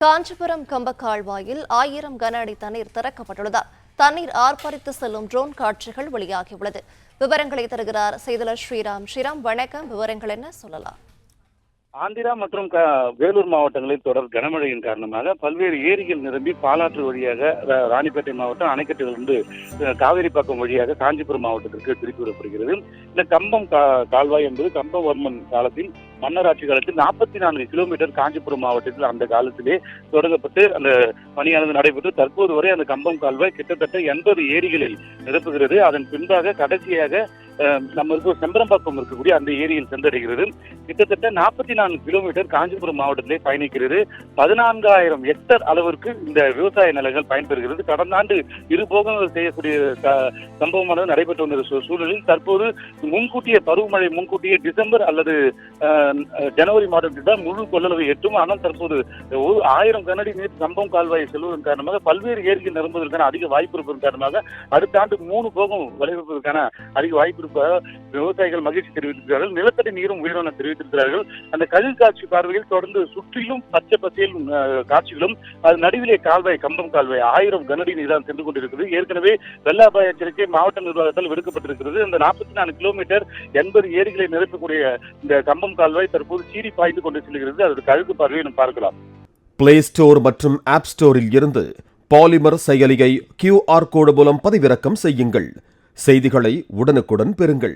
காஞ்சிபுரம் கம்பக்கால்வாயில் 1000 கன அடி தண்ணீர் திறக்கப்பட்டுள்ளதால் தண்ணீர் ஆர்ப்பரித்து செல்லும் ட்ரோன் காட்சிகள் வெளியாகியுள்ளது. விவரங்களை தருகிறார் செய்தியாளர் ஸ்ரீராம். ஸ்ரீராம், வணக்கம். விவரங்கள் என்ன சொல்லலாம்? ஆந்திரா மற்றும் வேலூர் மாவட்டங்களில் தொடர் கனமழையின் காரணமாக பல்வேறு ஏரிகள் நிரம்பி பாலாற்று வழியாக ராணிப்பேட்டை மாவட்டம் அணைக்கட்டிலிருந்து காவேரிப்பாக்கம் வழியாக காஞ்சிபுரம் மாவட்டத்திற்கு திருப்பி விடப்படுகிறது. இந்த கம்பம் கால்வாய் என்பது கம்பவர்மன் காலத்தில் மன்னராட்சி காலத்தில் 44 கிலோமீட்டர் காஞ்சிபுரம் மாவட்டத்தில் அந்த காலத்திலே தொடங்கப்பட்டு அந்த பணியானது நடைபெற்று தற்போது வரை அந்த கம்பம் கால்வாய் கிட்டத்தட்ட 80 ஏரிகளை நிரப்புகிறது. அதன் பின்பாக கடைசியாக நம்ம செம்பரம்பாக்கம் இருக்கக்கூடிய அந்த ஏரியில் சென்றடைகிறது. கிட்டத்தட்ட 44 கிலோமீட்டர் காஞ்சிபுரம் மாவட்டத்திலே பயணிக்கிறது. 14,000 ஹெக்டர் அளவிற்கு இந்த விவசாய நிலங்கள் பயன்பெறுகிறது. கடந்த ஆண்டு இரு போகங்கள் செய்யக்கூடிய சம்பவமானது நடைபெற்று வந்த சூழலில் தற்போது முன்கூட்டிய பருவமழை முன்கூட்டிய டிசம்பர் அல்லது ஜனவரி மாதத்தில் தான் முழு கொள்ளளவை எட்டும். ஆனால் தற்போது 1000 கனஅடி நீர் கம்பம் கால்வாயை செல்வதன் காரணமாக பல்வேறு ஏரிகள் நிரம்புவதற்கான அதிக வாய்ப்பு இருப்பதன் காரணமாக அடுத்த ஆண்டு 3 போகம் விளைவிப்பதற்கான அதிக வாய்ப்பு விவசாயிகள் மகிழ்ச்சி தெரிவித்திருக்கிறார்கள். நிலத்தடி நீரும் உயிரிழந்த தெரிவித்திருக்கிறார்கள். அந்த கதிர் காட்சி பார்வையில் தொடர்ந்து சுற்றிலும் பச்சை பசேல் காட்சிகளும் அது நடுவிலே கால்வாய் கம்பம் கால்வாய் 1000 கனஅடி நீர் சென்று கொண்டிருக்கிறது. ஏற்கனவே வெள்ள அபாய எச்சரிக்கை மாவட்ட நிர்வாகத்தால் விடுக்கப்பட்டிருக்கிறது. இந்த 44 கிலோமீட்டர் 80 ஏரிகளை நிரப்பக்கூடிய இந்த கம்பம் கால்வாய் தற்போது சீறி பாய்ந்து கொண்டு செல்கிறது. அதற்கு கழுகு பார்வையை நாம் பார்க்கலாம். பிளே ஸ்டோர் மற்றும் ஆப் ஸ்டோரில் இருந்து பாலிமர் செயலியை QR கோடு மூலம் பதிவிறக்கம் செய்யுங்கள். செய்திகளை உடனுக்குடன் பெறுங்கள்.